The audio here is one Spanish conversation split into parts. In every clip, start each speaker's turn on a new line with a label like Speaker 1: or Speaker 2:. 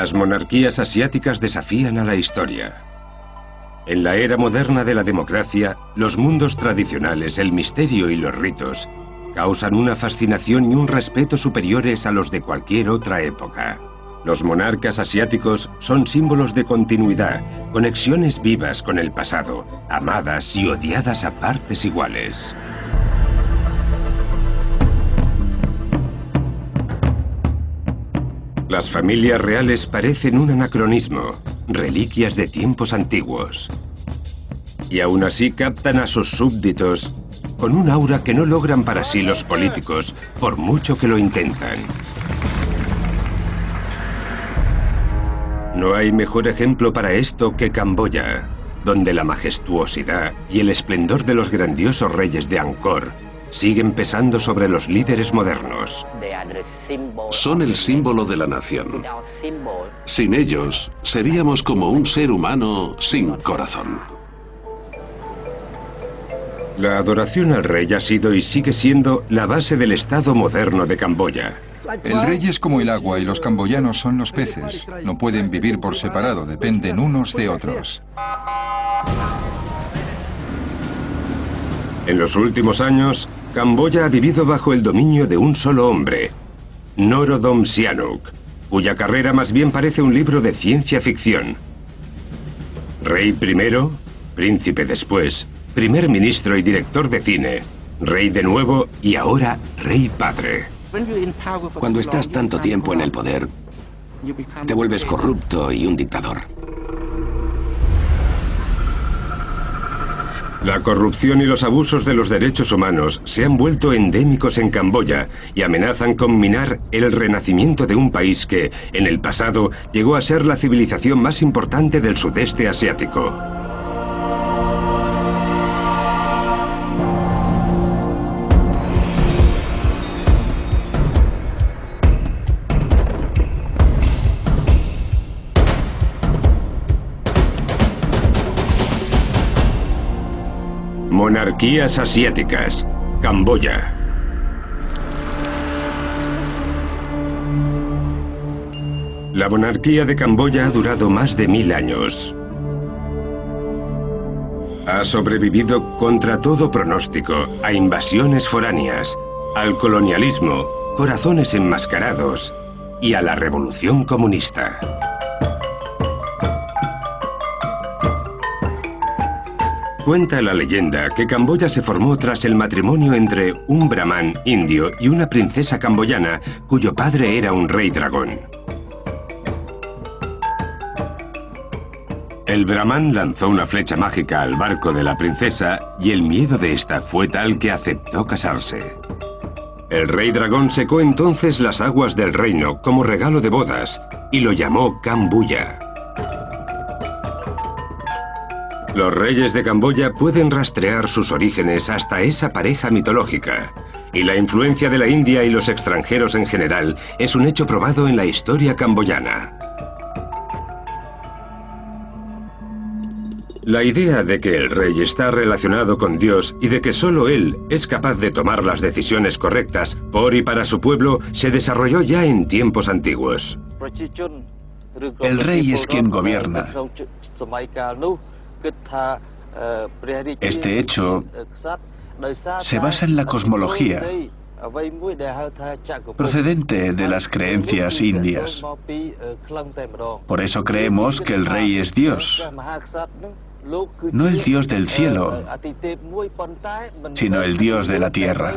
Speaker 1: Las monarquías asiáticas desafían a la historia. En la era moderna de la democracia, los mundos tradicionales, el misterio y los ritos causan una fascinación y un respeto superiores a los de cualquier otra época. Los monarcas asiáticos son símbolos de continuidad, conexiones vivas con el pasado, amadas y odiadas a partes iguales. Las familias reales parecen un anacronismo, reliquias de tiempos antiguos. Y aún así captan a sus súbditos con un aura que no logran para sí los políticos, por mucho que lo intentan. No hay mejor ejemplo para esto que Camboya, donde la majestuosidad y el esplendor de los grandiosos reyes de Angkor siguen pesando sobre los líderes modernos.
Speaker 2: Son el símbolo de la nación. Sin ellos, seríamos como un ser humano sin corazón.
Speaker 1: La adoración al rey ha sido y sigue siendo la base del Estado moderno de Camboya.
Speaker 3: El rey es como el agua y los camboyanos son los peces. No pueden vivir por separado, dependen unos de otros.
Speaker 1: En los últimos años, Camboya ha vivido bajo el dominio de un solo hombre, Norodom Sihanouk, cuya carrera más bien parece un libro de ciencia ficción. Rey primero, príncipe después, primer ministro y director de cine, rey de nuevo y ahora rey padre.
Speaker 4: Cuando estás tanto tiempo en el poder, te vuelves corrupto y un dictador.
Speaker 1: La corrupción y los abusos de los derechos humanos se han vuelto endémicos en Camboya y amenazan con minar el renacimiento de un país que, en el pasado, llegó a ser la civilización más importante del sudeste asiático. Monarquías asiáticas, Camboya. La monarquía de Camboya ha durado más de 1000 años. Ha sobrevivido contra todo pronóstico a invasiones foráneas, al colonialismo, corazones enmascarados y a la revolución comunista. Cuenta la leyenda que Camboya se formó tras el matrimonio entre un brahman indio y una princesa camboyana cuyo padre era un rey dragón. El brahman lanzó una flecha mágica al barco de la princesa y el miedo de esta fue tal que aceptó casarse. El rey dragón secó entonces las aguas del reino como regalo de bodas y lo llamó Kambuya. Los reyes de Camboya pueden rastrear sus orígenes hasta esa pareja mitológica, y la influencia de la India y los extranjeros en general es un hecho probado en la historia camboyana. La idea de que el rey está relacionado con Dios y de que solo él es capaz de tomar las decisiones correctas por y para su pueblo se desarrolló ya en tiempos antiguos.
Speaker 5: El rey es quien gobierna. Este hecho se basa en la cosmología, procedente de las creencias indias. Por eso creemos que el rey es Dios, no el Dios del cielo, sino el Dios de la tierra.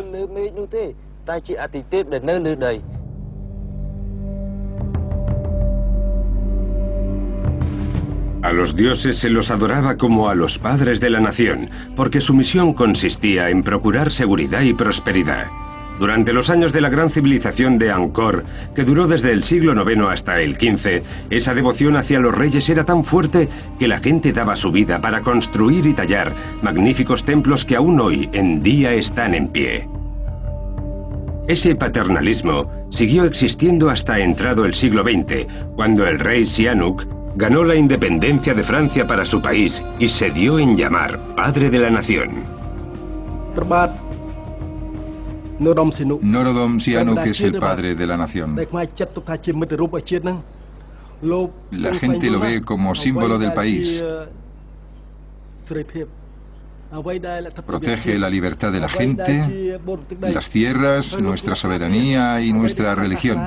Speaker 1: A los dioses se los adoraba como a los padres de la nación, porque su misión consistía en procurar seguridad y prosperidad. Durante los años de la gran civilización de Angkor, que duró desde el siglo IX hasta el XV, esa devoción hacia los reyes era tan fuerte que la gente daba su vida para construir y tallar magníficos templos que aún hoy en día están en pie. Ese paternalismo siguió existiendo hasta entrado el siglo XX, cuando el rey Sihanouk ganó la independencia de Francia para su país y se dio en llamar Padre de la Nación.
Speaker 3: Norodom Sihanouk es el padre de la nación. La gente lo ve como símbolo del país. Protege la libertad de la gente, las tierras, nuestra soberanía y nuestra religión.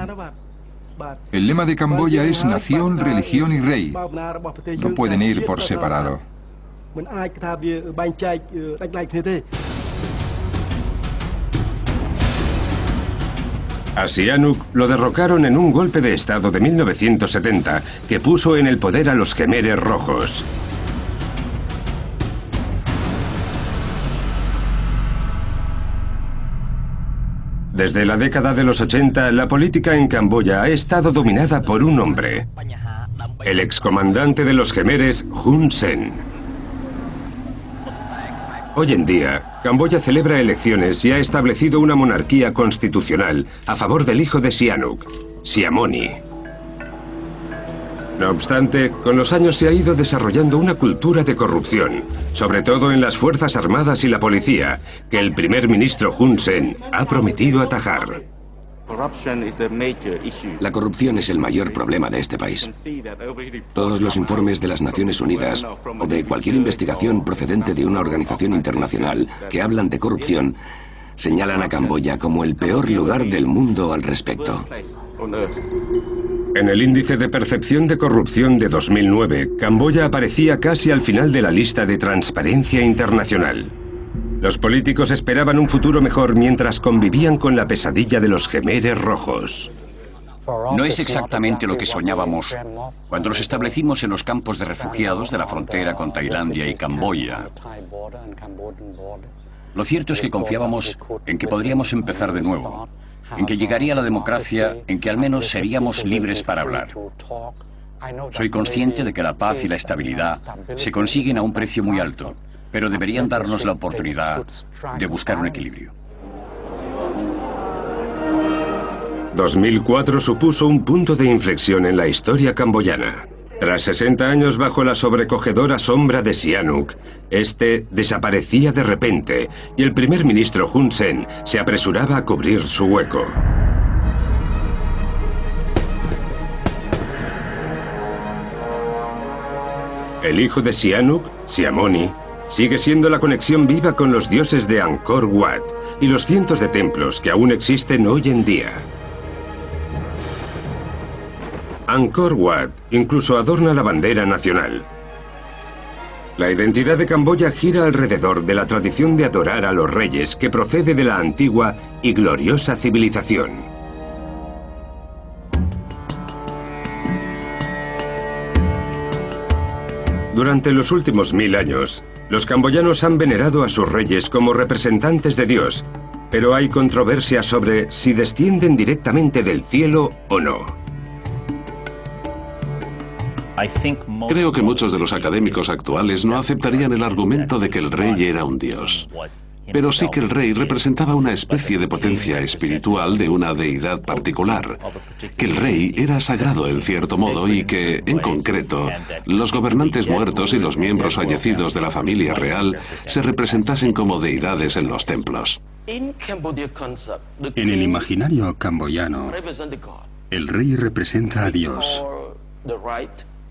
Speaker 3: El lema de Camboya es nación, religión y rey. No pueden ir por separado.
Speaker 1: A Sihanouk lo derrocaron en un golpe de estado de 1970 que puso en el poder a los Khmeres rojos. Desde la década de los 80, la política en Camboya ha estado dominada por un hombre, el excomandante de los Khmeres, Hun Sen. Hoy en día, Camboya celebra elecciones y ha establecido una monarquía constitucional a favor del hijo de Sihanouk, Sihamoni. No obstante, con los años se ha ido desarrollando una cultura de corrupción, sobre todo en las Fuerzas Armadas y la policía, que el primer ministro Hun Sen ha prometido atajar.
Speaker 4: La corrupción es el mayor problema de este país. Todos los informes de las Naciones Unidas o de cualquier investigación procedente de una organización internacional que hablan de corrupción señalan a Camboya como el peor lugar del mundo al respecto.
Speaker 1: En el índice de percepción de corrupción de 2009, Camboya aparecía casi al final de la lista de Transparencia Internacional. Los políticos esperaban un futuro mejor mientras convivían con la pesadilla de los Khmeres rojos.
Speaker 6: No es exactamente lo que soñábamos cuando nos establecimos en los campos de refugiados de la frontera con Tailandia y Camboya. Lo cierto es que confiábamos en que podríamos empezar de nuevo, en que llegaría la democracia, en que al menos seríamos libres para hablar. Soy consciente de que la paz y la estabilidad se consiguen a un precio muy alto, pero deberían darnos la oportunidad de buscar un equilibrio.
Speaker 1: 2004 supuso un punto de inflexión en la historia camboyana. Tras 60 años bajo la sobrecogedora sombra de Sihanouk, este desaparecía de repente y el primer ministro Hun Sen se apresuraba a cubrir su hueco. El hijo de Sihanouk, Sihamoni, sigue siendo la conexión viva con los dioses de Angkor Wat y los cientos de templos que aún existen hoy en día. Angkor Wat incluso adorna la bandera nacional. La identidad de Camboya gira alrededor de la tradición de adorar a los reyes que procede de la antigua y gloriosa civilización. Durante los últimos 1000 años, los camboyanos han venerado a sus reyes como representantes de Dios, pero hay controversia sobre si descienden directamente del cielo o no.
Speaker 2: Creo que muchos de los académicos actuales no aceptarían el argumento de que el rey era un dios. Pero sí que el rey representaba una especie de potencia espiritual de una deidad particular, que el rey era sagrado en cierto modo y que, en concreto, los gobernantes muertos y los miembros fallecidos de la familia real se representasen como deidades en los templos.
Speaker 7: En el imaginario camboyano, el rey representa a Dios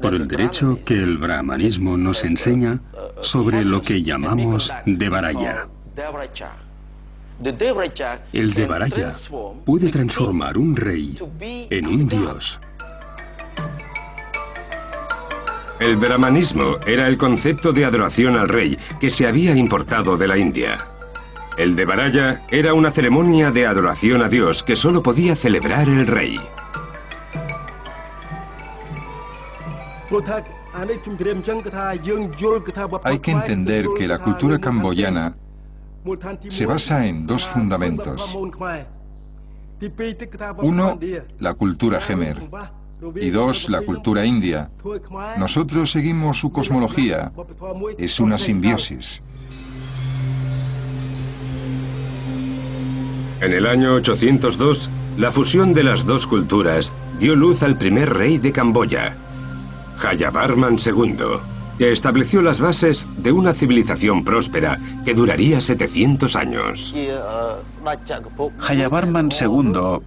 Speaker 7: por el derecho que el brahmanismo nos enseña sobre lo que llamamos Devaraya. El Devaraya puede transformar un rey en un dios.
Speaker 1: El brahmanismo era el concepto de adoración al rey que se había importado de la India. El Devaraya era una ceremonia de adoración a Dios que solo podía celebrar el rey.
Speaker 3: Hay que entender que la cultura camboyana se basa en dos fundamentos. Uno, la cultura Khmer, y dos, la cultura india. Nosotros seguimos su cosmología. Es una simbiosis.
Speaker 1: En el año 802, la fusión de las dos culturas dio luz al primer rey de Camboya, Jayavarman II, que estableció las bases de una civilización próspera que duraría 700 años.
Speaker 5: Jayavarman II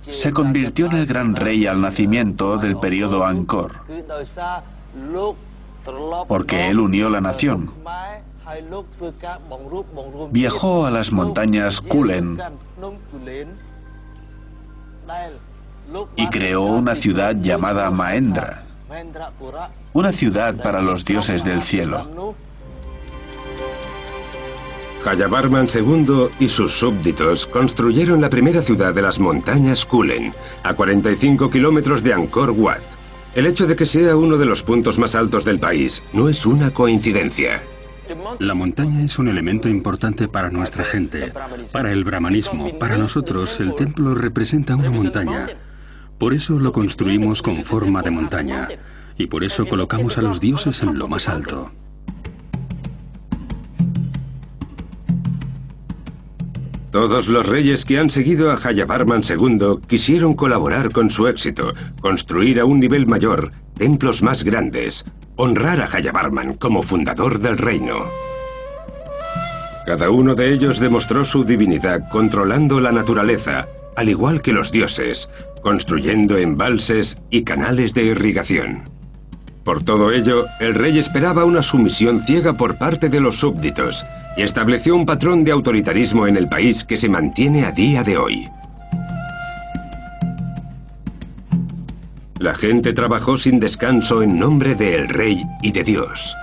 Speaker 5: se convirtió en el gran rey al nacimiento del periodo Angkor, porque él unió la nación. Viajó a las montañas Kulen y creó una ciudad llamada Mahendra, una ciudad para los dioses del cielo.
Speaker 1: Jayavarman II y sus súbditos construyeron la primera ciudad de las montañas Kulen, a 45 kilómetros de Angkor Wat. El hecho de que sea uno de los puntos más altos del país no es una coincidencia.
Speaker 7: La montaña es un elemento importante para nuestra gente, para el brahmanismo. Para nosotros, el templo representa una montaña. Por eso lo construimos con forma de montaña. Y por eso colocamos a los dioses en lo más alto.
Speaker 1: Todos los reyes que han seguido a Jayavarman II quisieron colaborar con su éxito, construir a un nivel mayor, templos más grandes, honrar a Jayavarman como fundador del reino. Cada uno de ellos demostró su divinidad controlando la naturaleza, al igual que los dioses, construyendo embalses y canales de irrigación. Por todo ello, el rey esperaba una sumisión ciega por parte de los súbditos y estableció un patrón de autoritarismo en el país que se mantiene a día de hoy. La gente trabajó sin descanso en nombre del rey y de Dios.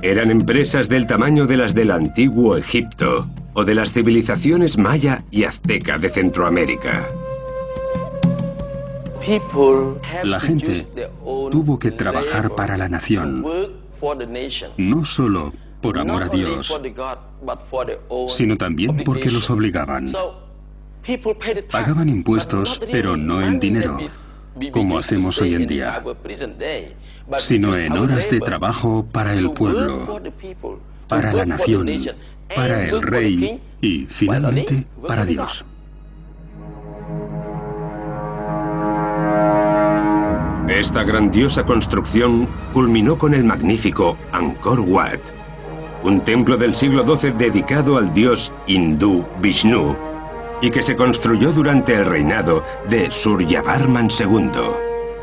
Speaker 1: Eran empresas del tamaño de las del antiguo Egipto o de las civilizaciones maya y azteca de Centroamérica.
Speaker 7: La gente tuvo que trabajar para la nación, no solo por amor a Dios, sino también porque los obligaban. Pagaban impuestos, pero no en dinero, como hacemos hoy en día, sino en horas de trabajo para el pueblo, para la nación, para el rey y, finalmente, para Dios.
Speaker 1: Esta grandiosa construcción culminó con el magnífico Angkor Wat, un templo del siglo XII dedicado al dios hindú Vishnu y que se construyó durante el reinado de Suryavarman II.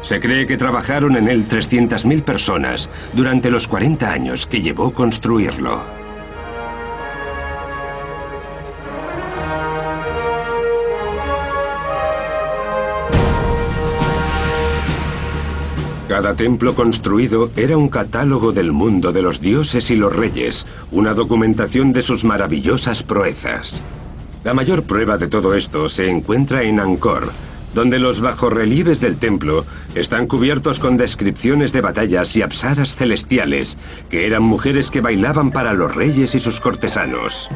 Speaker 1: Se cree que trabajaron en él 300.000 personas durante los 40 años que llevó construirlo. Cada templo construido era un catálogo del mundo de los dioses y los reyes, una documentación de sus maravillosas proezas. La mayor prueba de todo esto se encuentra en Angkor, donde los bajorrelieves del templo están cubiertos con descripciones de batallas y apsaras celestiales, que eran mujeres que bailaban para los reyes y sus cortesanos.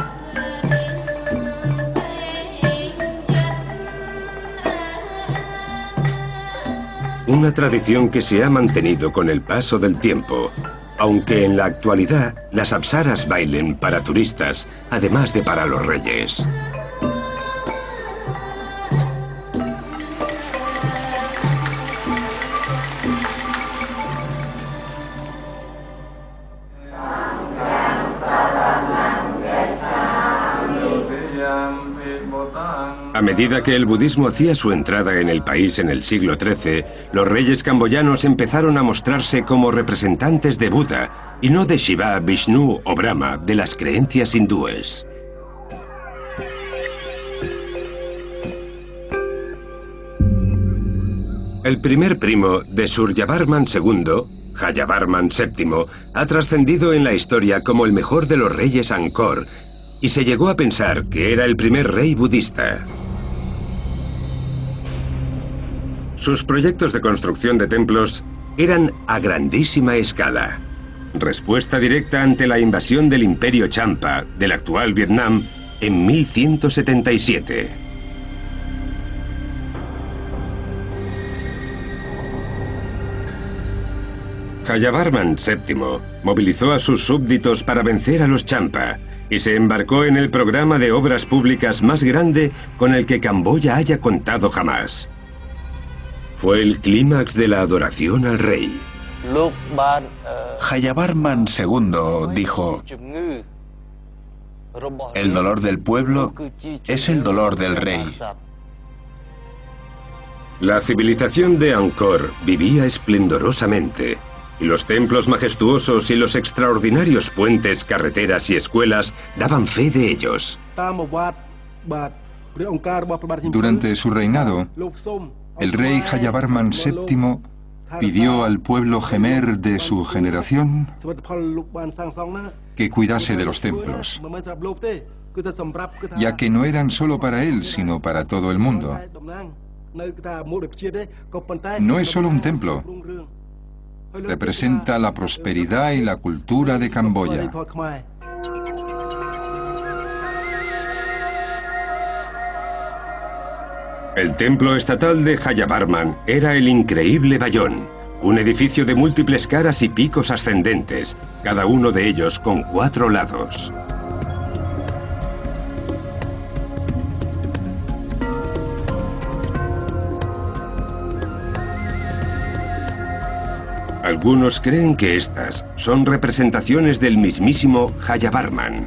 Speaker 1: Una tradición que se ha mantenido con el paso del tiempo, aunque en la actualidad las apsaras bailen para turistas, además de para los reyes. A medida que el budismo hacía su entrada en el país en el siglo XIII, los reyes camboyanos empezaron a mostrarse como representantes de Buda y no de Shiva, Vishnu o Brahma de las creencias hindúes. El primer primo de Suryavarman II, Jayavarman VII, ha trascendido en la historia como el mejor de los reyes Angkor y se llegó a pensar que era el primer rey budista. Sus proyectos de construcción de templos eran a grandísima escala. Respuesta directa ante la invasión del Imperio Champa del actual Vietnam en 1177. Jayavarman VII movilizó a sus súbditos para vencer a los Champa y se embarcó en el programa de obras públicas más grande con el que Camboya haya contado jamás. Fue el clímax de la adoración al rey.
Speaker 5: Jayavarman II dijo: el dolor del pueblo es el dolor del rey.
Speaker 1: La civilización de Angkor vivía esplendorosamente, y los templos majestuosos y los extraordinarios puentes, carreteras y escuelas daban fe de ellos.
Speaker 3: Durante su reinado, el rey Jayavarman VII pidió al pueblo Jemer de su generación que cuidase de los templos, ya que no eran solo para él, sino para todo el mundo. No es solo un templo, representa la prosperidad y la cultura de Camboya.
Speaker 1: El templo estatal de Jayavarman era el increíble Bayón, un edificio de múltiples caras y picos ascendentes, cada uno de ellos con 4 lados. Algunos creen que estas son representaciones del mismísimo Jayavarman.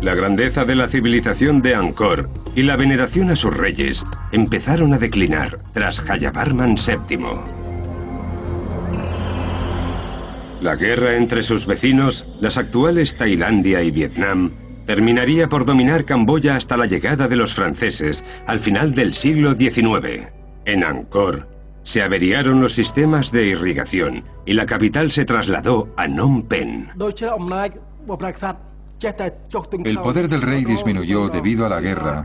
Speaker 1: La grandeza de la civilización de Angkor y la veneración a sus reyes empezaron a declinar tras Jayavarman VII. La guerra entre sus vecinos, las actuales Tailandia y Vietnam, terminaría por dominar Camboya hasta la llegada de los franceses al final del siglo XIX. En Angkor se averiaron los sistemas de irrigación y la capital se trasladó a Phnom Penh.
Speaker 3: El poder del rey disminuyó debido a la guerra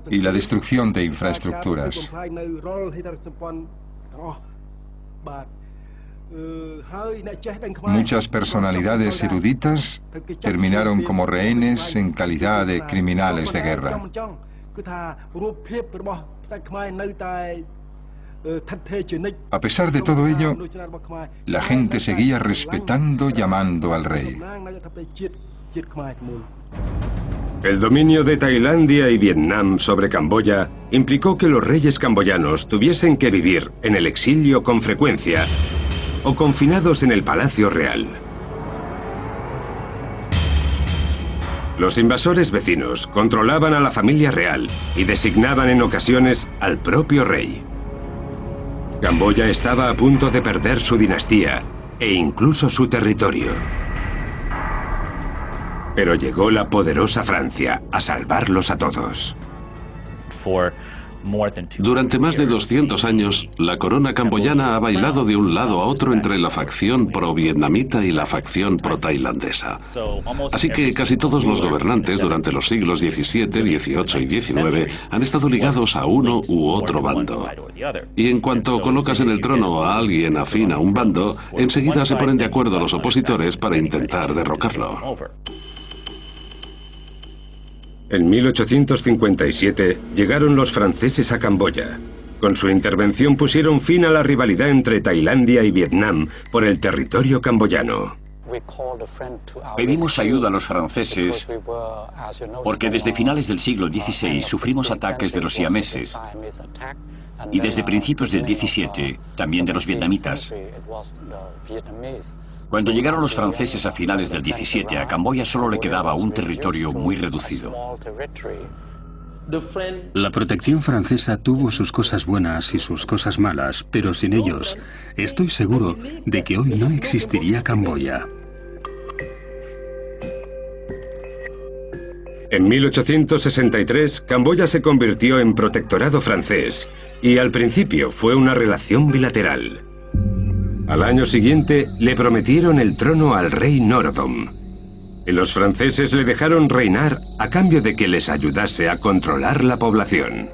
Speaker 3: y la destrucción de infraestructuras. Muchas personalidades eruditas terminaron como rehenes en calidad de criminales de guerra. A pesar de todo ello, la gente seguía respetando, llamando al rey.
Speaker 1: El dominio de Tailandia y Vietnam sobre Camboya implicó que los reyes camboyanos tuviesen que vivir en el exilio con frecuencia o confinados en el Palacio Real. Los invasores vecinos controlaban a la familia real y designaban en ocasiones al propio rey. Camboya estaba a punto de perder su dinastía e incluso su territorio. Pero llegó la poderosa Francia a salvarlos a todos.
Speaker 2: Durante más de 200 años, la corona camboyana ha bailado de un lado a otro entre la facción pro-vietnamita y la facción pro-tailandesa. Así que casi todos los gobernantes durante los siglos XVII, XVIII y XIX han estado ligados a uno u otro bando. Y en cuanto colocas en el trono a alguien afín a un bando, enseguida se ponen de acuerdo los opositores para intentar derrocarlo.
Speaker 1: En 1857 llegaron los franceses a Camboya. Con su intervención pusieron fin a la rivalidad entre Tailandia y Vietnam por el territorio camboyano.
Speaker 6: Pedimos ayuda a los franceses porque desde finales del siglo XVI sufrimos ataques de los siameses y desde principios del XVII también de los vietnamitas. Cuando llegaron los franceses a finales del XVII, a Camboya solo le quedaba un territorio muy reducido.
Speaker 7: La protección francesa tuvo sus cosas buenas y sus cosas malas, pero sin ellos, estoy seguro de que hoy no existiría Camboya.
Speaker 1: En 1863, Camboya se convirtió en protectorado francés y al principio fue una relación bilateral. Al año siguiente le prometieron el trono al rey Norodom y los franceses le dejaron reinar a cambio de que les ayudase a controlar la población.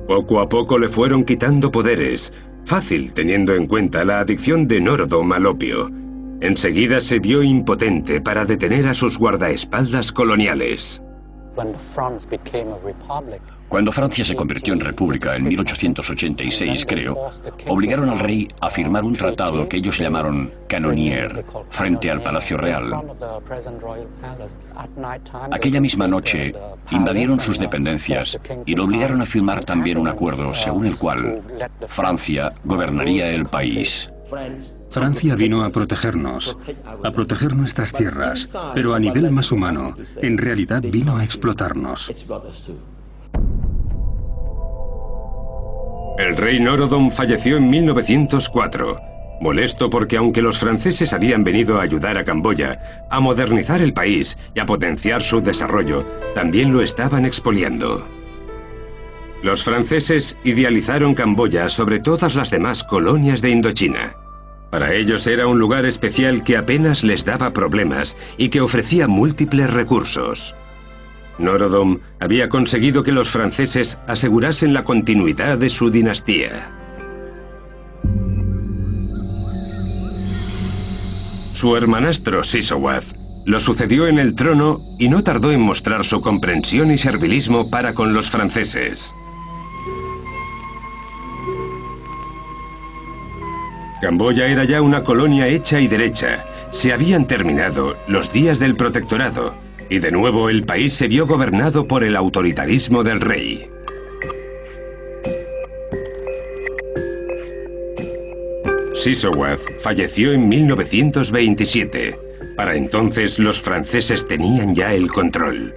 Speaker 1: Poco a poco le fueron quitando poderes, fácil teniendo en cuenta la adicción de Norodom al opio. Enseguida se vio impotente para detener a sus guardaespaldas coloniales.
Speaker 6: Cuando Francia se convirtió en república en 1886, creo, obligaron al rey a firmar un tratado que ellos llamaron canonier frente al Palacio Real. Aquella misma noche invadieron sus dependencias y lo obligaron a firmar también un acuerdo según el cual Francia gobernaría el país.
Speaker 7: Francia vino a proteger nuestras tierras, pero a nivel más humano, en realidad vino a explotarnos.
Speaker 1: El rey Norodom falleció en 1904, molesto porque aunque los franceses habían venido a ayudar a Camboya, a modernizar el país y a potenciar su desarrollo, también lo estaban expoliando. Los franceses idealizaron Camboya sobre todas las demás colonias de Indochina. Para ellos era un lugar especial que apenas les daba problemas y que ofrecía múltiples recursos. Norodom había conseguido que los franceses asegurasen la continuidad de su dinastía. Su hermanastro Sisowath lo sucedió en el trono y no tardó en mostrar su comprensión y servilismo para con los franceses. Camboya era ya una colonia hecha y derecha. Se habían terminado los días del protectorado y de nuevo el país se vio gobernado por el autoritarismo del rey. Sisowath falleció en 1927. Para entonces los franceses tenían ya el control.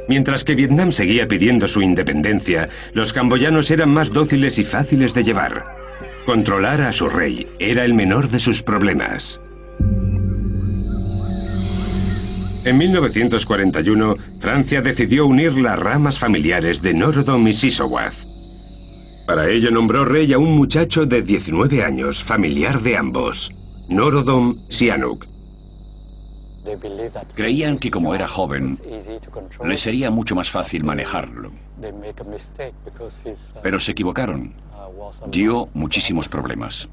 Speaker 1: Mientras que Vietnam seguía pidiendo su independencia, los camboyanos eran más dóciles y fáciles de llevar. Controlar a su rey era el menor de sus problemas. En 1941, Francia decidió unir las ramas familiares de Norodom y Sisowath. Para ello nombró rey a un muchacho de 19 años, familiar de ambos, Norodom Sihanouk.
Speaker 6: Creían que como era joven, le sería mucho más fácil manejarlo. Pero se equivocaron. Dio muchísimos problemas.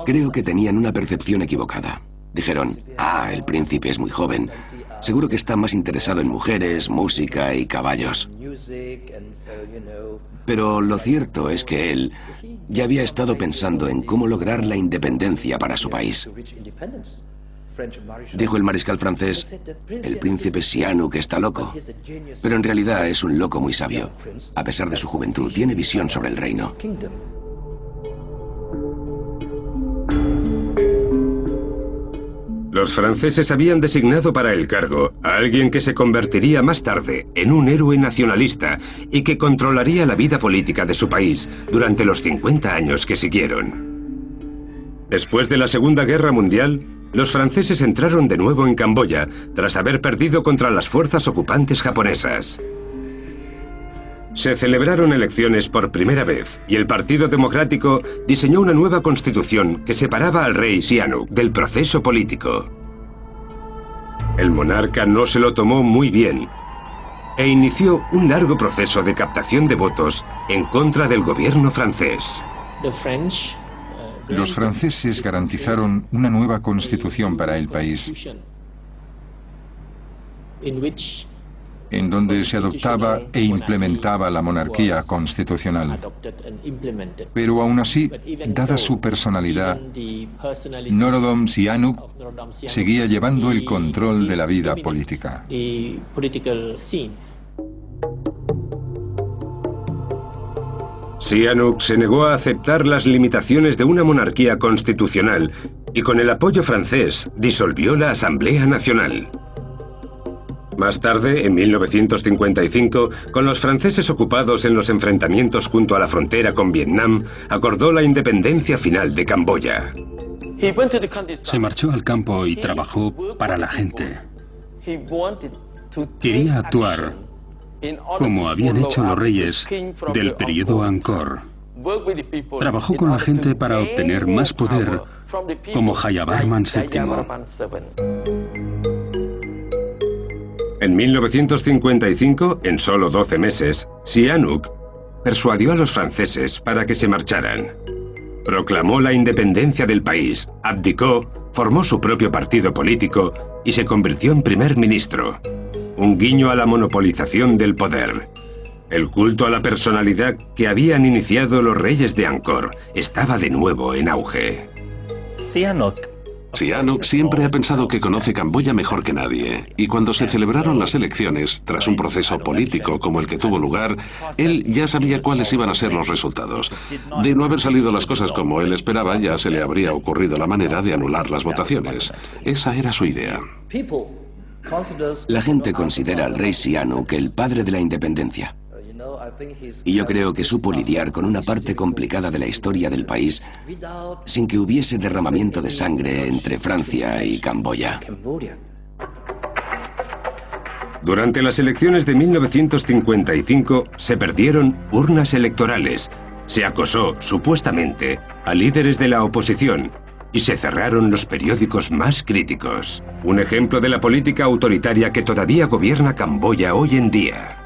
Speaker 4: Creo que tenían una percepción equivocada. Dijeron, el príncipe es muy joven. Seguro que está más interesado en mujeres, música y caballos. Pero lo cierto es que él ya había estado pensando en cómo lograr la independencia para su país. Dijo el mariscal francés, el príncipe Sihanouk está loco. Pero en realidad es un loco muy sabio. A pesar de su juventud, tiene visión sobre el reino.
Speaker 1: Los franceses habían designado para el cargo a alguien que se convertiría más tarde en un héroe nacionalista y que controlaría la vida política de su país durante los 50 años que siguieron. Después de la Segunda Guerra Mundial, los franceses entraron de nuevo en Camboya tras haber perdido contra las fuerzas ocupantes japonesas. Se celebraron elecciones por primera vez y el Partido Democrático diseñó una nueva constitución que separaba al rey Sihanouk del proceso político. El monarca no se lo tomó muy bien e inició un largo proceso de captación de votos en contra del gobierno francés.
Speaker 3: Los franceses garantizaron una nueva constitución para el país, en donde se adoptaba e implementaba la monarquía constitucional. Pero aún así, dada su personalidad, Norodom Sihanouk seguía llevando el control de la vida política.
Speaker 1: Sihanouk se negó a aceptar las limitaciones de una monarquía constitucional y con el apoyo francés disolvió la Asamblea Nacional. Más tarde, en 1955, con los franceses ocupados en los enfrentamientos junto a la frontera con Vietnam, acordó la independencia final de Camboya.
Speaker 7: Se marchó al campo y trabajó para la gente. Quería actuar como habían hecho los reyes del período Angkor. Trabajó con la gente para obtener más poder, como Jayavarman VII.
Speaker 1: En 1955, en solo 12 meses, Sihanouk persuadió a los franceses para que se marcharan. Proclamó la independencia del país, abdicó, formó su propio partido político y se convirtió en primer ministro. Un guiño a la monopolización del poder. El culto a la personalidad que habían iniciado los reyes de Angkor estaba de nuevo en auge.
Speaker 2: Sihanouk siempre ha pensado que conoce Camboya mejor que nadie, y cuando se celebraron las elecciones, tras un proceso político como el que tuvo lugar, él ya sabía cuáles iban a ser los resultados. De no haber salido las cosas como él esperaba, ya se le habría ocurrido la manera de anular las votaciones. Esa era su idea.
Speaker 4: La gente considera al rey Sihanouk el padre de la independencia. Y yo creo que supo lidiar con una parte complicada de la historia del país sin que hubiese derramamiento de sangre entre Francia y Camboya.
Speaker 1: Durante las elecciones de 1955 se perdieron urnas electorales, se acosó, supuestamente, a líderes de la oposición y se cerraron los periódicos más críticos. Un ejemplo de la política autoritaria que todavía gobierna Camboya hoy en día.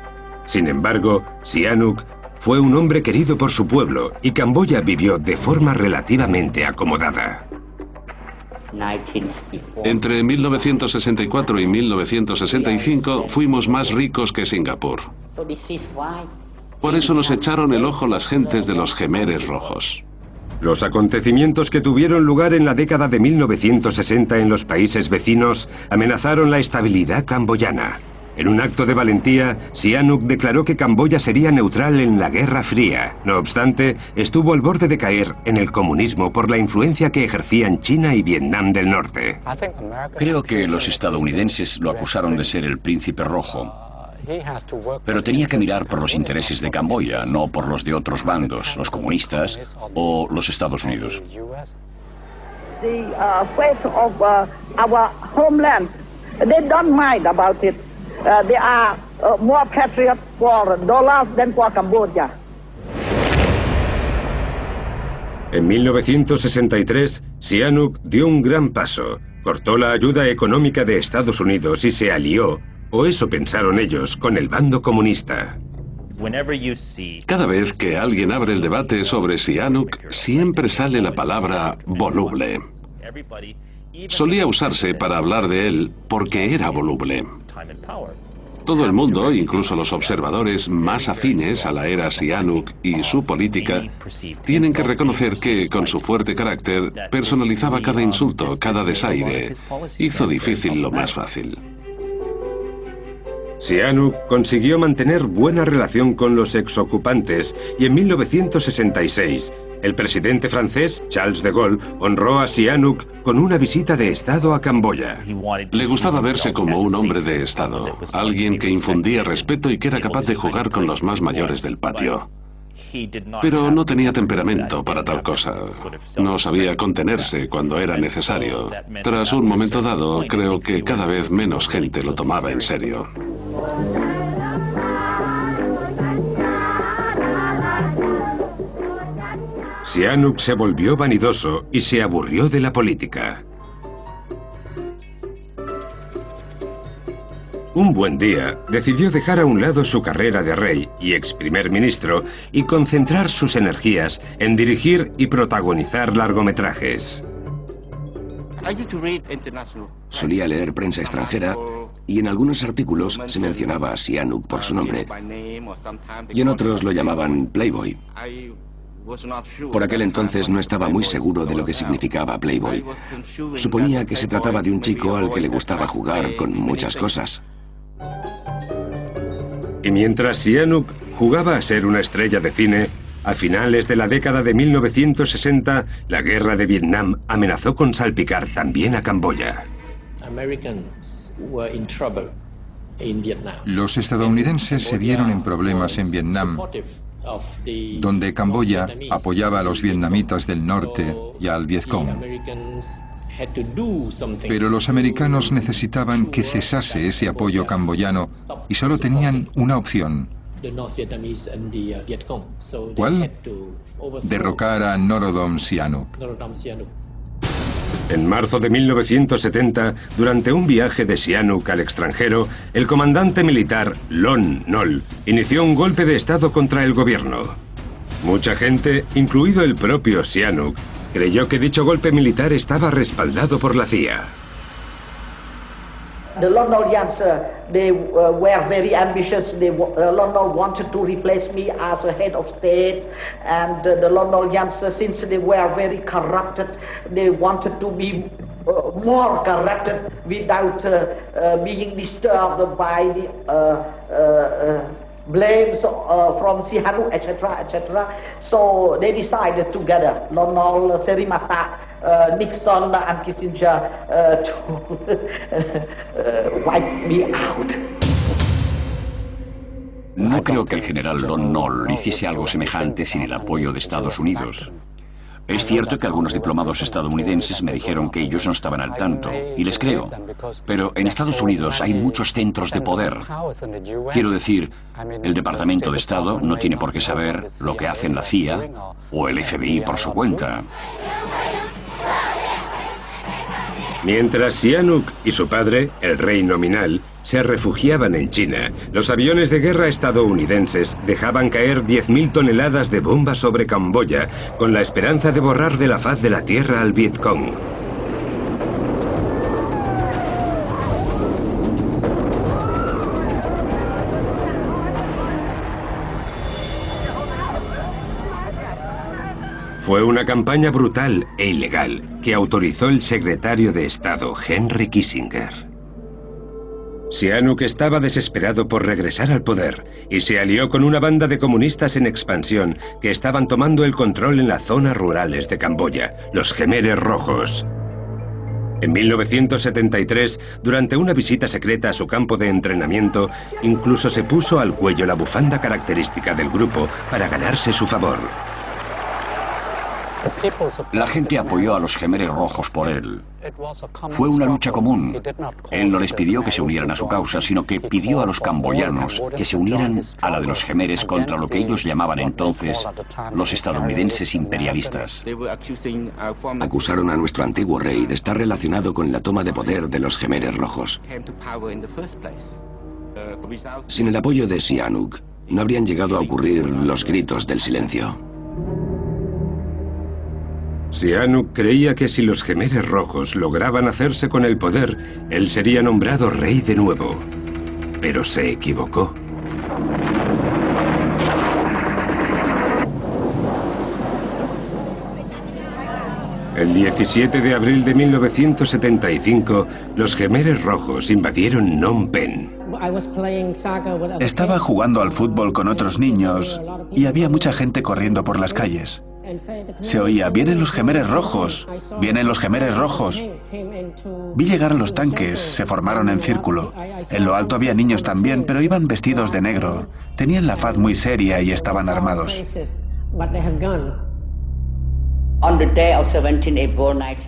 Speaker 1: Sin embargo, Sihanouk fue un hombre querido por su pueblo y Camboya vivió de forma relativamente acomodada.
Speaker 2: Entre 1964 y 1965 fuimos más ricos que Singapur. Por eso nos echaron el ojo las gentes de los Jemeres Rojos.
Speaker 1: Los acontecimientos que tuvieron lugar en la década de 1960 en los países vecinos amenazaron la estabilidad camboyana. En un acto de valentía, Sihanouk declaró que Camboya sería neutral en la Guerra Fría. No obstante, estuvo al borde de caer en el comunismo por la influencia que ejercían China y Vietnam del Norte.
Speaker 6: Creo que los estadounidenses lo acusaron de ser el príncipe rojo. Pero tenía que mirar por los intereses de Camboya, no por los de otros bandos, los comunistas o los Estados Unidos.
Speaker 8: The fate of our homeland, they don't mind about it. They are more patriots for dollars than for Cambodia.
Speaker 1: En 1963, Sihanouk dio un gran paso. Cortó la ayuda económica de Estados Unidos y se alió, o eso pensaron ellos, con el bando comunista.
Speaker 2: Cada vez que alguien abre el debate sobre Sihanouk, siempre sale la palabra voluble. Solía usarse para hablar de él porque era voluble. Todo el mundo, incluso los observadores más afines a la era Sihanouk y su política, tienen que reconocer que, con su fuerte carácter, personalizaba cada insulto, cada desaire. Hizo difícil lo más fácil.
Speaker 1: Sihanouk consiguió mantener buena relación con los exocupantes y en 1966 el presidente francés Charles de Gaulle honró a Sihanouk con una visita de Estado a Camboya.
Speaker 2: Le gustaba verse como un hombre de Estado, alguien que infundía respeto y que era capaz de jugar con los más mayores del patio. Pero no tenía temperamento para tal cosa. No sabía contenerse cuando era necesario. Tras un momento dado, creo que cada vez menos gente lo tomaba en serio.
Speaker 1: Sihanouk se volvió vanidoso y se aburrió de la política. Un buen día, decidió dejar a un lado su carrera de rey y ex primer ministro y concentrar sus energías en dirigir y protagonizar largometrajes.
Speaker 4: Solía leer prensa extranjera y en algunos artículos se mencionaba a Sihanouk por su nombre y en otros lo llamaban Playboy. Por aquel entonces no estaba muy seguro de lo que significaba Playboy. Suponía que se trataba de un chico al que le gustaba jugar con muchas cosas.
Speaker 1: Y mientras Sihanouk jugaba a ser una estrella de cine, a finales de la década de 1960, la guerra de Vietnam amenazó con salpicar también a Camboya.
Speaker 3: Los estadounidenses se vieron en problemas en Vietnam, donde Camboya apoyaba a los vietnamitas del norte y al Vietcong. Pero los americanos necesitaban que cesase ese apoyo camboyano y solo tenían una opción. ¿Cuál? Derrocar a Norodom Sihanouk.
Speaker 1: En marzo de 1970, durante un viaje de Sihanouk al extranjero, el comandante militar Lon Nol inició un golpe de Estado contra el gobierno. Mucha gente, incluido el propio Sihanouk, creyó que dicho golpe militar estaba respaldado por la CIA.
Speaker 8: The Lon Nol Yancer, they were very ambitious. Lon Nol wanted to replace me as a head of state, and the Lon Nol Yancer, since they were very corrupted, they wanted to be more corrupted without being disturbed by the blames from Sihanouk, etc., etc. So they decided together, Lon Nol, Serimata, Nixon and Kissinger, to wipe me out.
Speaker 6: No creo que el general Lon Nol hiciese algo semejante sin el apoyo de Estados Unidos. Es cierto que algunos diplomados estadounidenses me dijeron que ellos no estaban al tanto, y les creo. Pero en Estados Unidos hay muchos centros de poder. Quiero decir, el Departamento de Estado no tiene por qué saber lo que hacen la CIA o el FBI por su cuenta.
Speaker 1: Mientras Sihanouk y su padre, el rey nominal, se refugiaban en China, los aviones de guerra estadounidenses dejaban caer 10.000 toneladas de bombas sobre Camboya, con la esperanza de borrar de la faz de la tierra al Vietcong. Fue una campaña brutal e ilegal que autorizó el secretario de Estado Henry Kissinger. Sihanouk estaba desesperado por regresar al poder y se alió con una banda de comunistas en expansión que estaban tomando el control en las zonas rurales de Camboya, los Khmeres Rojos. En 1973, durante una visita secreta a su campo de entrenamiento, incluso se puso al cuello la bufanda característica del grupo para ganarse su favor.
Speaker 6: La gente apoyó a los Khmeres Rojos por él. Fue una lucha común. Él no les pidió que se unieran a su causa, sino que pidió a los camboyanos que se unieran a la de los Khmeres contra lo que ellos llamaban entonces los estadounidenses imperialistas.
Speaker 4: Acusaron a nuestro antiguo rey de estar relacionado con la toma de poder de los Khmeres Rojos. Sin el apoyo de Sihanouk, no habrían llegado a ocurrir los gritos del silencio.
Speaker 1: Sihanouk creía que si los Khmeres Rojos lograban hacerse con el poder, él sería nombrado rey de nuevo. Pero se equivocó. El 17 de abril de 1975, los Khmeres Rojos invadieron Phnom Penh.
Speaker 5: Estaba jugando al fútbol con otros niños y había mucha gente corriendo por las calles. Se oía, vienen los Khmeres Rojos, vienen los Khmeres Rojos. Vi llegar a los tanques, se formaron en círculo. En lo alto había niños también, pero iban vestidos de negro. Tenían la faz muy seria y estaban armados.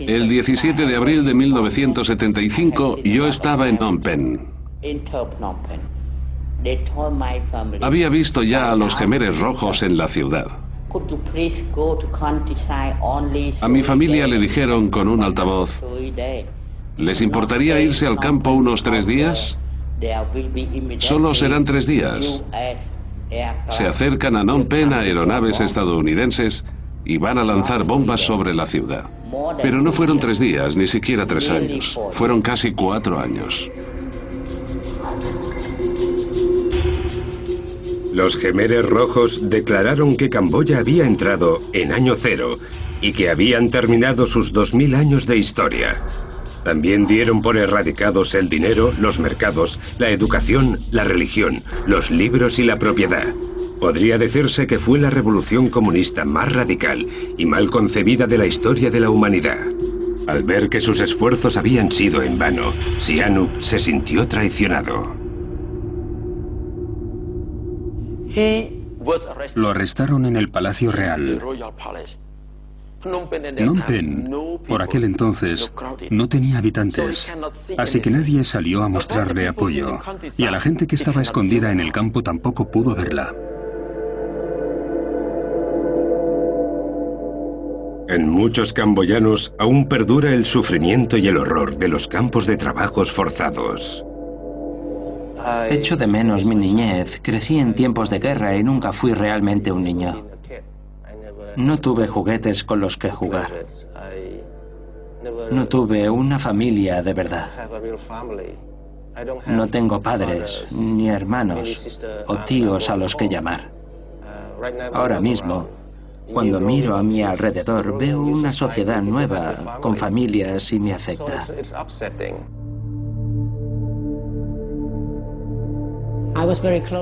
Speaker 2: El 17 de abril de 1975 yo estaba en Phnom Penh. Había visto ya a los Khmeres Rojos en la ciudad. A mi familia le dijeron con un altavoz, ¿les importaría irse al campo unos 3 días? Solo serán 3 días. Se acercan a Phnom Penh aeronaves estadounidenses y van a lanzar bombas sobre la ciudad. Pero no fueron 3 días, ni siquiera 3 años. Fueron casi 4 años.
Speaker 1: Los Khmeres Rojos declararon que Camboya había entrado en año cero y que habían terminado sus 2000 años de historia. También dieron por erradicados el dinero, los mercados, la educación, la religión, los libros y la propiedad. Podría decirse que fue la revolución comunista más radical y mal concebida de la historia de la humanidad. Al ver que sus esfuerzos habían sido en vano, Sihanouk se sintió traicionado.
Speaker 7: Lo arrestaron en el Palacio Real. Phnom Penh, por aquel entonces, no tenía habitantes, así que nadie salió a mostrarle apoyo, y a la gente que estaba escondida en el campo tampoco pudo verla.
Speaker 1: En muchos camboyanos aún perdura el sufrimiento y el horror de los campos de trabajos forzados.
Speaker 9: Echo de menos mi niñez. Crecí en tiempos de guerra y nunca fui realmente un niño. No tuve juguetes con los que jugar. No tuve una familia de verdad. No tengo padres, ni hermanos o tíos a los que llamar. Ahora mismo, cuando miro a mi alrededor, veo una sociedad nueva, con familias y me afecta.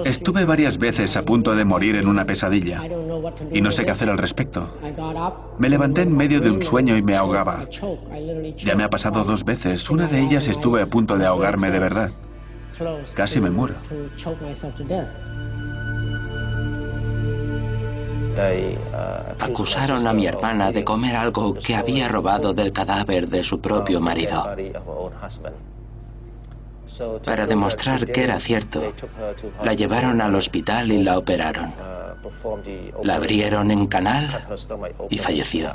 Speaker 5: Estuve varias veces a punto de morir en una pesadilla y no sé qué hacer al respecto. Me levanté en medio de un sueño y me ahogaba. Ya me ha pasado 2 veces. Una de ellas estuve a punto de ahogarme de verdad. Casi me muero.
Speaker 9: Acusaron a mi hermana de comer algo que había robado del cadáver de su propio marido. Para demostrar que era cierto, la llevaron al hospital y la operaron. La abrieron en canal y falleció.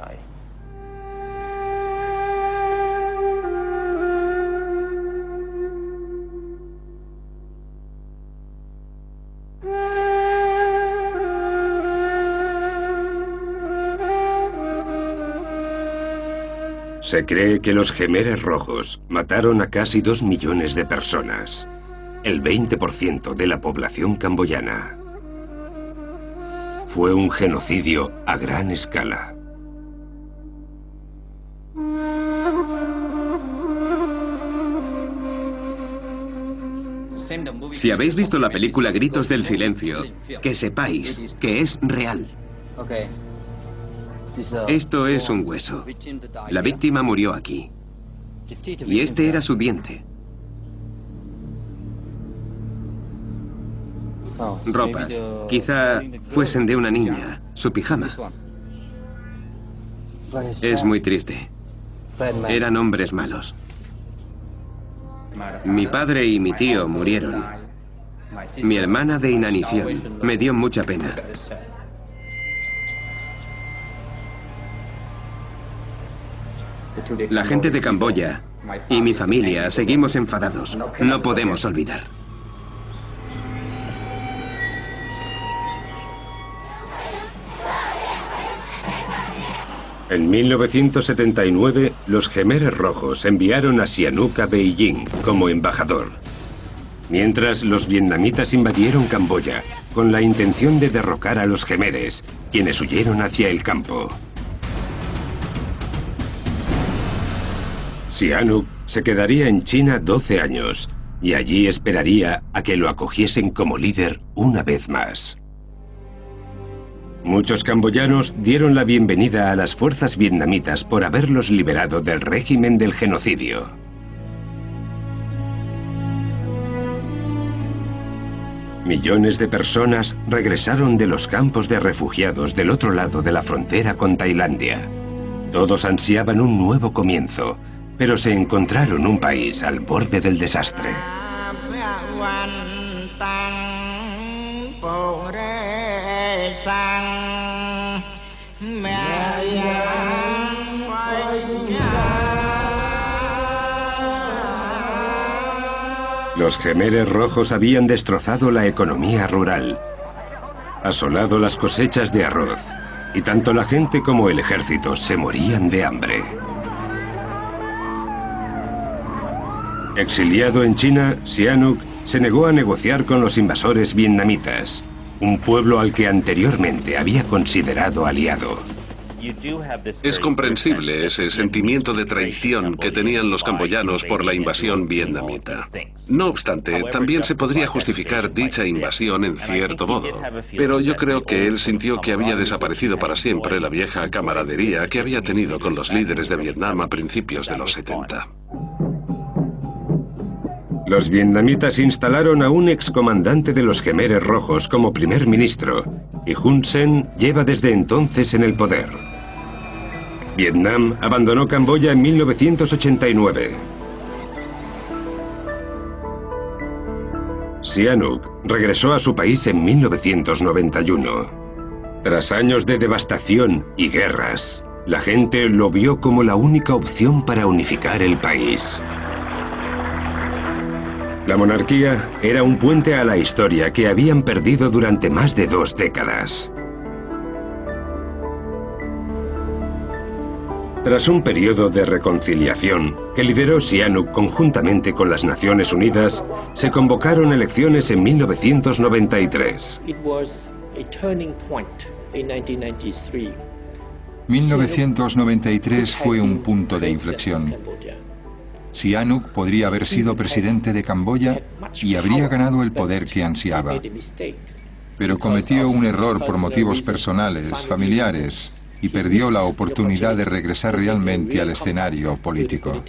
Speaker 1: Se cree que los Jemeres Rojos mataron a casi 2 millones de personas, el 20% de la población camboyana. Fue un genocidio a gran escala.
Speaker 10: Si habéis visto la película Gritos del Silencio, que sepáis que es real. Esto es un hueso. La víctima murió aquí. Y este era su diente. Ropas. Quizá fuesen de una niña. Su pijama. Es muy triste. Eran hombres malos. Mi padre y mi tío murieron. Mi hermana de inanición. Me dio mucha pena. La gente de Camboya y mi familia seguimos enfadados. No podemos olvidar.
Speaker 1: En 1979, los Jemeres Rojos enviaron a Sihanouk a Beijing como embajador. Mientras, los vietnamitas invadieron Camboya con la intención de derrocar a los Jemeres, quienes huyeron hacia el campo. Sihanouk se quedaría en China 12 años y allí esperaría a que lo acogiesen como líder una vez más. Muchos camboyanos dieron la bienvenida a las fuerzas vietnamitas por haberlos liberado del régimen del genocidio. Millones de personas regresaron de los campos de refugiados del otro lado de la frontera con Tailandia. Todos ansiaban un nuevo comienzo, pero se encontraron un país al borde del desastre. Los Jemeres Rojos habían destrozado la economía rural, asolado las cosechas de arroz, y tanto la gente como el ejército se morían de hambre. Exiliado en China, Sihanouk se negó a negociar con los invasores vietnamitas, un pueblo al que anteriormente había considerado aliado.
Speaker 2: Es comprensible ese sentimiento de traición que tenían los camboyanos por la invasión vietnamita. No obstante, también se podría justificar dicha invasión en cierto modo. Pero yo creo que él sintió que había desaparecido para siempre la vieja camaradería que había tenido con los líderes de Vietnam a principios de los 70.
Speaker 1: Los vietnamitas instalaron a un excomandante de los Jemeres Rojos como primer ministro, y Hun Sen lleva desde entonces en el poder. Vietnam abandonó Camboya en 1989. Sihanouk regresó a su país en 1991. Tras años de devastación y guerras, la gente lo vio como la única opción para unificar el país. La monarquía era un puente a la historia que habían perdido durante más de 2 décadas. Tras un periodo de reconciliación que lideró Sihanouk conjuntamente con las Naciones Unidas, se convocaron elecciones en 1993.
Speaker 3: 1993 fue un punto de inflexión. Sihanouk podría haber sido presidente de Camboya y habría ganado el poder que ansiaba. Pero cometió un error por motivos personales, familiares, y perdió la oportunidad de regresar realmente al escenario político.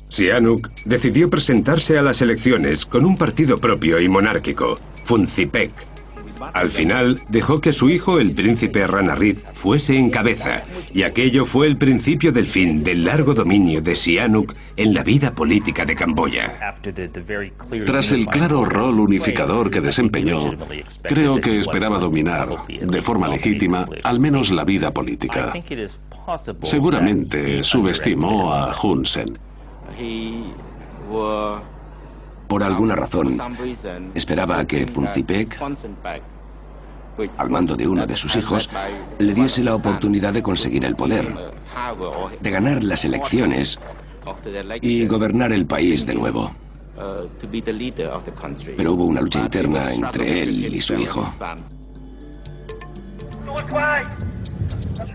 Speaker 1: Sihanouk decidió presentarse a las elecciones con un partido propio y monárquico, Funchipek, Al final, dejó que su hijo, el príncipe Ranariddh, fuese en cabeza, y aquello fue el principio del fin del largo dominio de Sihanouk en la vida política de Camboya.
Speaker 2: Tras el claro rol unificador que desempeñó, creo que esperaba dominar, de forma legítima, al menos la vida política. Seguramente subestimó a Hun Sen.
Speaker 4: Por alguna razón, esperaba a que Funcinpec, al mando de uno de sus hijos, le diese la oportunidad de conseguir el poder, de ganar las elecciones y gobernar el país de nuevo. Pero hubo una lucha interna entre él y su hijo.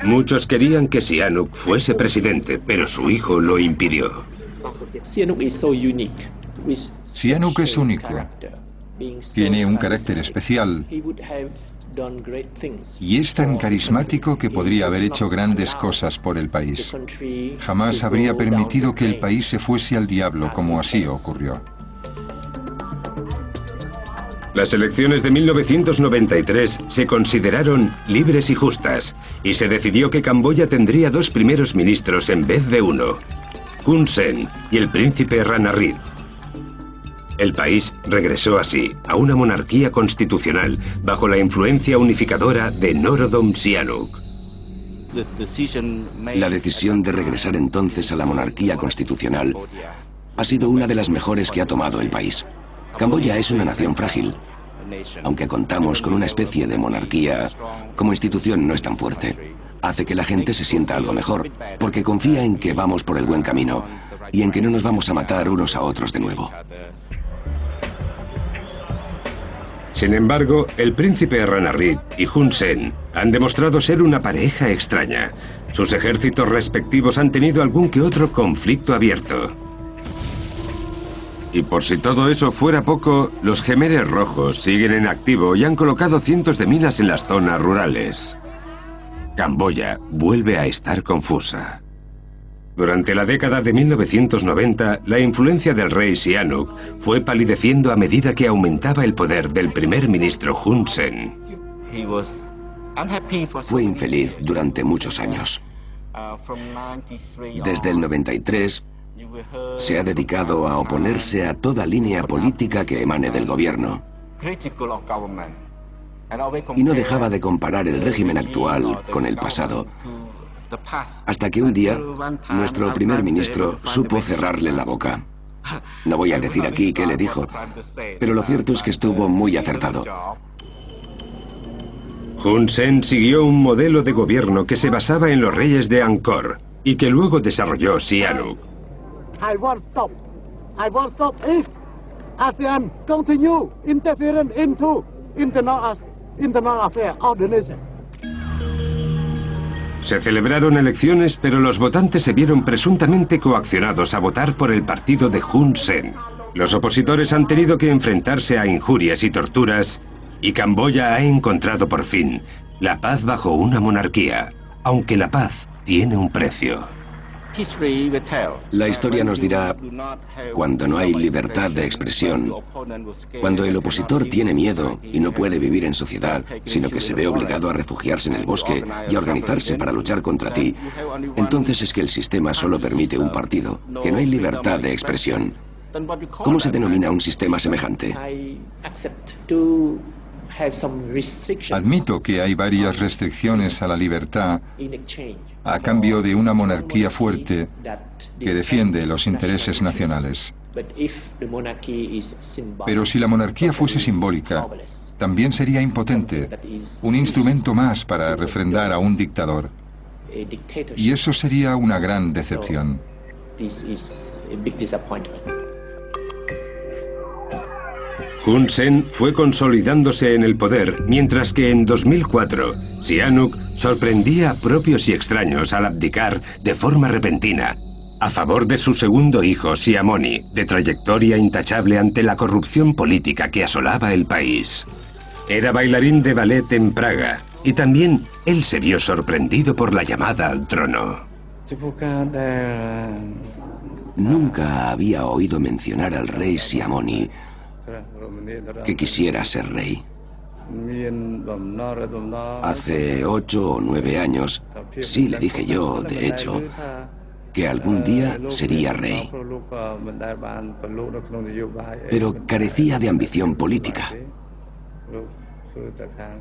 Speaker 1: Muchos querían que Sihanouk fuese presidente, pero su hijo lo impidió.
Speaker 3: Sihanouk es único. Tiene un carácter especial y es tan carismático que podría haber hecho grandes cosas por el país. Jamás habría permitido que el país se fuese al diablo, como así ocurrió.
Speaker 1: Las elecciones de 1993 se consideraron libres y justas, y se decidió que Camboya tendría 2 primeros ministros en vez de uno, Hun Sen y el príncipe Ranariddh. El país regresó así a una monarquía constitucional bajo la influencia unificadora de Norodom Sihanouk.
Speaker 4: La decisión de regresar entonces a la monarquía constitucional ha sido una de las mejores que ha tomado el país. Camboya es una nación frágil. Aunque contamos con una especie de monarquía, como institución no es tan fuerte. Hace que la gente se sienta algo mejor, porque confía en que vamos por el buen camino y en que no nos vamos a matar unos a otros de nuevo.
Speaker 1: Sin embargo, el príncipe Ranariddh y Hun Sen han demostrado ser una pareja extraña. Sus ejércitos respectivos han tenido algún que otro conflicto abierto. Y por si todo eso fuera poco, los Jemeres Rojos siguen en activo y han colocado cientos de minas en las zonas rurales. Camboya vuelve a estar confusa. Durante la década de 1990, la influencia del rey Sihanouk fue palideciendo a medida que aumentaba el poder del primer ministro Hun Sen.
Speaker 4: Fue infeliz durante muchos años. Desde el 93, se ha dedicado a oponerse a toda línea política que emane del gobierno. Y no dejaba de comparar el régimen actual con el pasado. Hasta que un día, nuestro primer ministro supo cerrarle la boca. No voy a decir aquí qué le dijo, pero lo cierto es que estuvo muy acertado.
Speaker 1: Hun Sen siguió un modelo de gobierno que se basaba en los reyes de Angkor y que luego desarrolló Sihanouk.
Speaker 11: I won't stop. I won't stop if ASEAN continue interfering into internal affairs of the nation.
Speaker 1: Se celebraron elecciones, pero los votantes se vieron presuntamente coaccionados a votar por el partido de Hun Sen. Los opositores han tenido que enfrentarse a injurias y torturas, y Camboya ha encontrado por fin la paz bajo una monarquía, aunque la paz tiene un precio.
Speaker 4: La historia nos dirá, cuando no hay libertad de expresión, cuando el opositor tiene miedo y no puede vivir en sociedad, sino que se ve obligado a refugiarse en el bosque y a organizarse para luchar contra ti, entonces es que el sistema solo permite un partido, que no hay libertad de expresión. ¿Cómo se denomina un sistema semejante?
Speaker 3: Admito que hay varias restricciones a la libertad a cambio de una monarquía fuerte que defiende los intereses nacionales. Pero si la monarquía fuese simbólica, también sería impotente, un instrumento más para refrendar a un dictador. Y eso sería una gran decepción.
Speaker 1: Hun Sen fue consolidándose en el poder, mientras que en 2004, Sihanouk sorprendía a propios y extraños al abdicar de forma repentina, a favor de su segundo hijo, Sihamoni, de trayectoria intachable ante la corrupción política que asolaba el país. Era bailarín de ballet en Praga, y también él se vio sorprendido por la llamada al trono.
Speaker 4: Nunca había oído mencionar al rey Sihamoni que quisiera ser rey. Hace 8 o 9 años, sí le dije yo, de hecho, que algún día sería rey. Pero carecía de ambición política.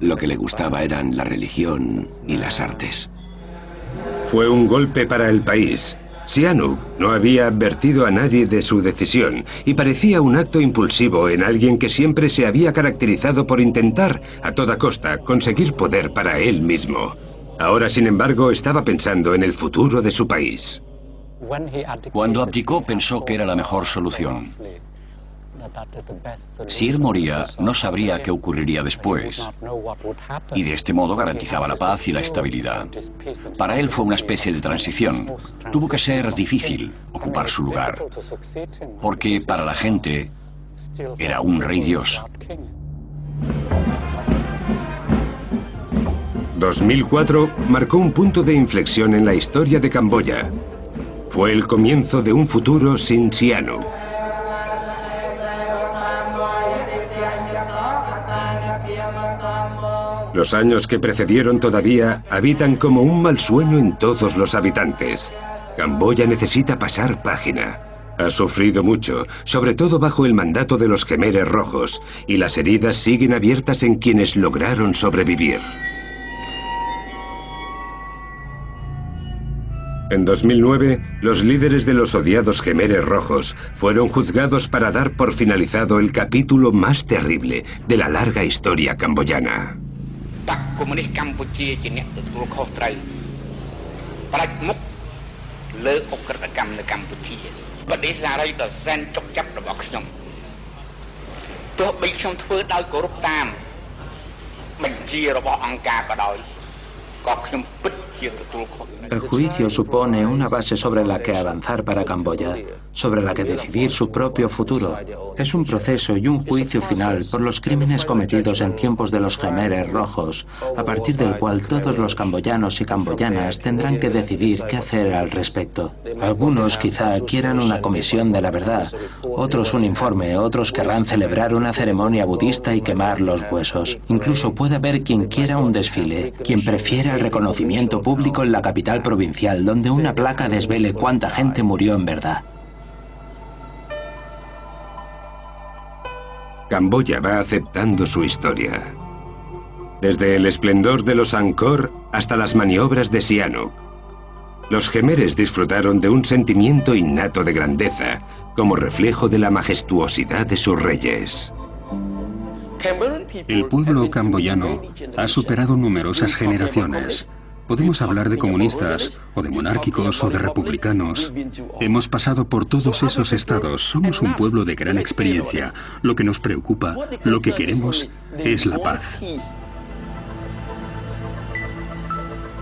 Speaker 4: Lo que le gustaba eran la religión y las artes.
Speaker 1: Fue un golpe para el país. Sihanouk no había advertido a nadie de su decisión y parecía un acto impulsivo en alguien que siempre se había caracterizado por intentar, a toda costa, conseguir poder para él mismo. Ahora, sin embargo, estaba pensando en el futuro de su país.
Speaker 6: Cuando abdicó, pensó que era la mejor solución. Si él moría, no sabría qué ocurriría después. Y de este modo garantizaba la paz y la estabilidad. Para él fue una especie de transición. Tuvo que ser difícil ocupar su lugar, porque para la gente era un rey dios.
Speaker 1: 2004 marcó un punto de inflexión en la historia de Camboya. Fue el comienzo de un futuro sin Sihanouk. Los años que precedieron todavía habitan como un mal sueño en todos los habitantes. Camboya necesita pasar página. Ha sufrido mucho, sobre todo bajo el mandato de los Khmeres Rojos, y las heridas siguen abiertas en quienes lograron sobrevivir. En 2009, los líderes de los odiados Khmeres Rojos fueron juzgados para dar por finalizado el capítulo más terrible de la larga historia camboyana.
Speaker 9: El juicio supone una base sobre la que avanzar para Camboya, sobre la que decidir su propio futuro. Es un proceso y un juicio final por los crímenes cometidos en tiempos de los Khmeres Rojos, a partir del cual todos los camboyanos y camboyanas tendrán que decidir qué hacer al respecto. Algunos quizá quieran una comisión de la verdad, otros un informe, otros querrán celebrar una ceremonia budista y quemar los huesos. Incluso puede haber quien quiera un desfile, quien prefiera el reconocimiento público en la capital provincial, donde una placa desvele cuánta gente murió en verdad.
Speaker 1: Camboya va aceptando su historia. Desde el esplendor de los Angkor hasta las maniobras de Sihanouk. Los Khmeres disfrutaron de un sentimiento innato de grandeza, como reflejo de la majestuosidad de sus reyes.
Speaker 7: El pueblo camboyano ha superado numerosas generaciones. Podemos hablar de comunistas, o de monárquicos, o de republicanos. Hemos pasado por todos esos estados. Somos un pueblo de gran experiencia. Lo que nos preocupa, lo que queremos, es la paz.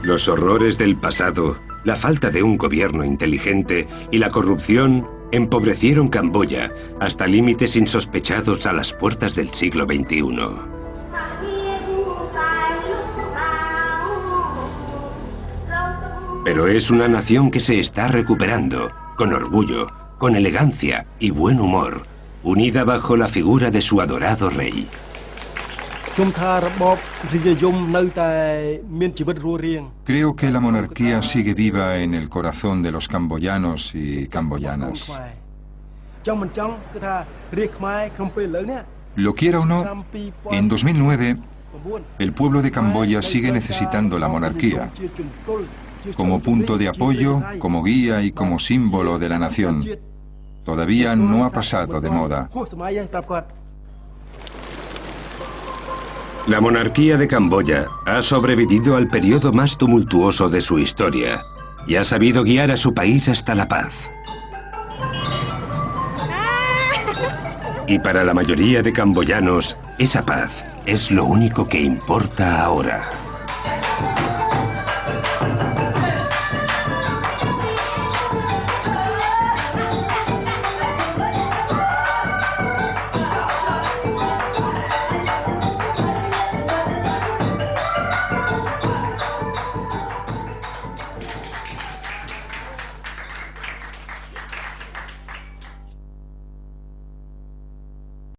Speaker 1: Los horrores del pasado, la falta de un gobierno inteligente y la corrupción empobrecieron Camboya hasta límites insospechados a las puertas del siglo XXI. Pero es una nación que se está recuperando, con orgullo, con elegancia y buen humor, unida bajo la figura de su adorado rey.
Speaker 3: Creo que la monarquía sigue viva en el corazón de los camboyanos y camboyanas. Lo quiera o no, en 2009, el pueblo de Camboya sigue necesitando la monarquía, como punto de apoyo, como guía y como símbolo de la nación. Todavía no ha pasado de moda.
Speaker 1: La monarquía de Camboya ha sobrevivido al periodo más tumultuoso de su historia y ha sabido guiar a su país hasta la paz. Y para la mayoría de camboyanos, esa paz es lo único que importa ahora.